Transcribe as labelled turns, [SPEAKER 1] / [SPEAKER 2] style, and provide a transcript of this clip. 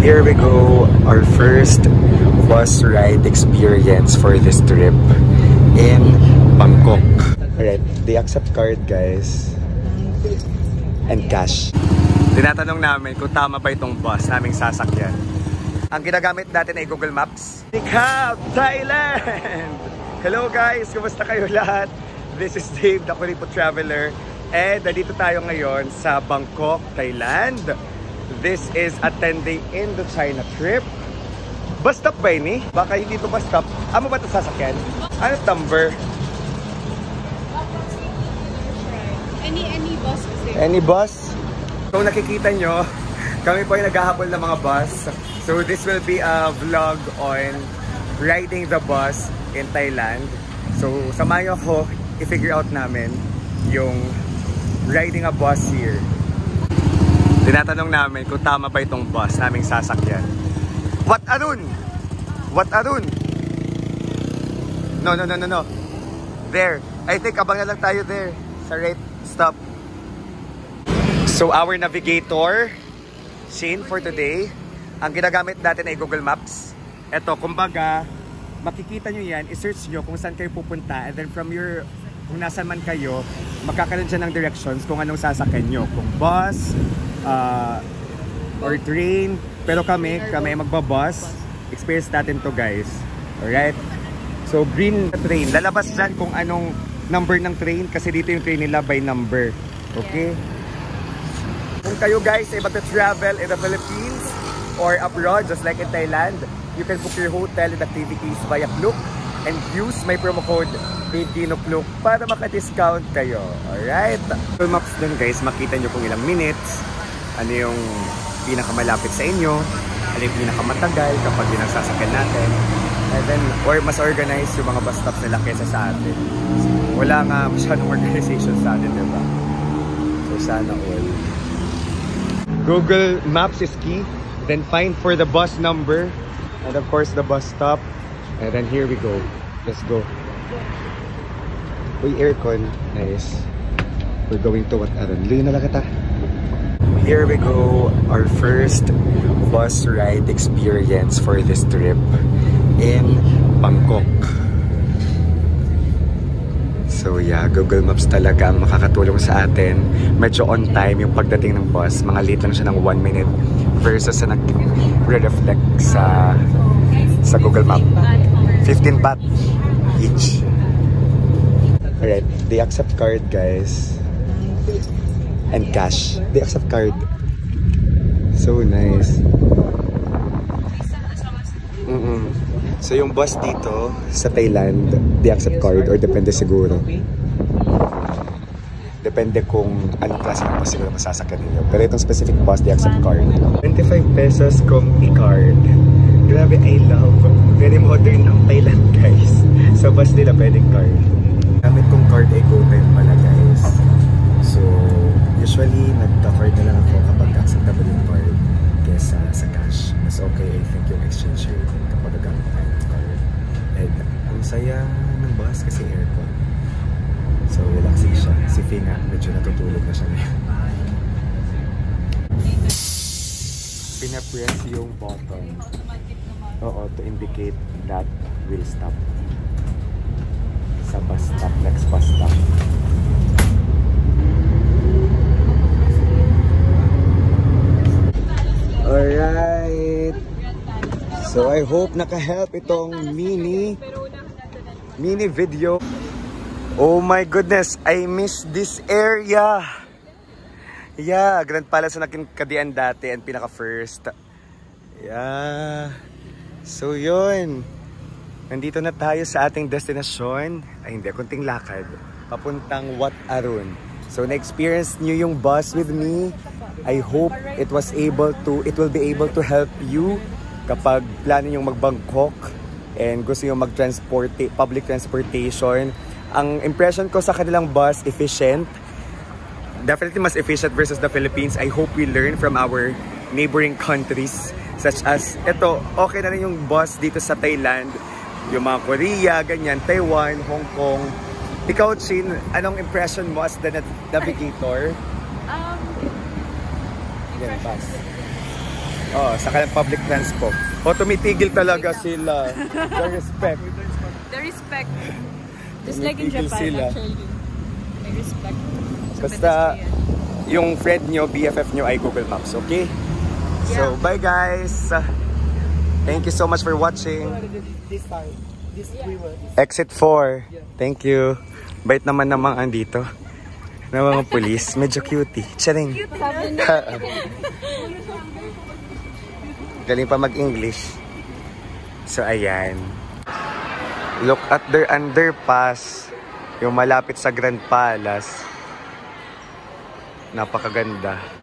[SPEAKER 1] Here we go, our first bus ride experience for this trip in Bangkok. Alright, they accept card guys and cash. Tinatanong namin kung tama ba itong bus naming sasakyan. Ang ginagamit natin ay Google Maps. Nikab, Thailand! Hello guys, kumusta kayo lahat? This is Dave, the Kuripo Traveler. And nandito tayo ngayon sa Bangkok, Thailand. This is attending Indochina trip. Bus stop ba ini? Baka hindi ito bus stop. Ano ba ito sasakyan? Ano number?
[SPEAKER 2] Any bus.
[SPEAKER 1] Any bus? So nakikita nyo, kami po ay naghahabol ng mga bus. So this will be a vlog on riding the bus in Thailand. So samahan nyo ako, i-figure out namin yung riding a bus here. Tinatanong namin kung tama ba itong bus naming sasakyan. What Arun? What Arun? No. There. I think abang na lang tayo there. Sa right stop. So our navigator, Shane, for today, ang ginagamit natin ay Google Maps. Ito, kumbaga, makikita nyo yan, i-search nyo kung saan kayo pupunta, and then from your, kung nasan man kayo, magkakaroon siya ng directions kung anong sasakyan nyo. Kung bus, or train. Pero kami magbabus. Experience natin to guys. Alright? So green train. Lalabas dyan kung anong number ng train kasi dito yung train nila by number. Okay? Kung kayo guys ay mag-travel in the Philippines or abroad just like in Thailand, you can book your hotel and activities via Klook and use my promo code DAVEDINOKLOOK para maka-discount kayo. Alright? Google Maps dun guys, makita nyo kung ilang minutes, ano yung pinakamalapit sa inyo, ano yung pinakamatagal kapag sasakyan natin, and then, or mas organized yung mga bus stops nila kesa sa atin. Wala nga masyadong organization sa atin, diba? So sana all. Google Maps is key, then find for the bus number, and of course the bus stop, and then here we go. Let's go. Uy, aircon. Nice. We're going to what Arun? Luyo na lang kita. Here we go, our first bus ride experience for this trip in Bangkok. So yeah, Google Maps talaga ang makakatulong sa atin. Medyo on time yung pagdating ng bus. Mga late lang siya ng 1 minute versus sa nag-reflect sa Google Map. 15 baht each. Alright, they accept card guys. And cash. They accept card. So nice. So yung bus dito sa Thailand, they accept card or depende siguro. Depende kung anong klase ng bus siguro masasakyan ninyo. Pero itong specific bus, they accept card. 25 pesos kung e-card. Grabe, I love. Very modern ang Thailand guys. Sa bus nila pwedeng card. Gamit kong card ay GoTime pala guys. So usually nagka-card na lang ako kapag acceptable yung card kesa sa cash. Mas okay I think yung exchange rate kapag gamit tayo ng card. And ang saya ng bus kasi aircon. So relaxing siya. Si Fee nga, medyo natutulog na siya ngayon. Pinapress yung button. Oo, to indicate that will stop. Sa bus stop, next bus stop. Alright. So I hope naka-help itong mini video. Oh my goodness, I miss this area. Yeah, Grand Palace na kadian dati and pinaka first. Yeah. So yun. Nandito na tayo sa ating destinasyon. Ay hindi, kunting lakad. Papuntang Wat Arun. So na-experience nyo yung bus with me. I hope it will be able to help you kapag plano yung mag-Bangkok and gusto yung public transportation. Ang impression ko sa kanilang bus, efficient. Definitely mas efficient versus the Philippines. I hope we learn from our neighboring countries such as, ito, okay na rin yung bus dito sa Thailand. Yung mga Korea, ganyan, Taiwan, Hong Kong. Ikaw, Chin, anong impression mo as the navigator? Oh, saka ng public transport. O, tumitigil talaga sila. The respect.
[SPEAKER 2] The respect. Just like in
[SPEAKER 1] Tumitigil
[SPEAKER 2] Japan,
[SPEAKER 1] sila.
[SPEAKER 2] actually. May respect. Sa
[SPEAKER 1] Basta,
[SPEAKER 2] pedestrian.
[SPEAKER 1] yung friend nyo, BFF nyo ay Google Maps, okay? So, bye guys! Thank you so much for watching.
[SPEAKER 3] This side. This river.
[SPEAKER 1] Exit 4. Thank you. Bait naman namang andito. Na mga police. Medyo cutie. Charing. Galing pa mag-English. So, ayan. Look at their underpass. Yung malapit sa Grand Palace. Napakaganda.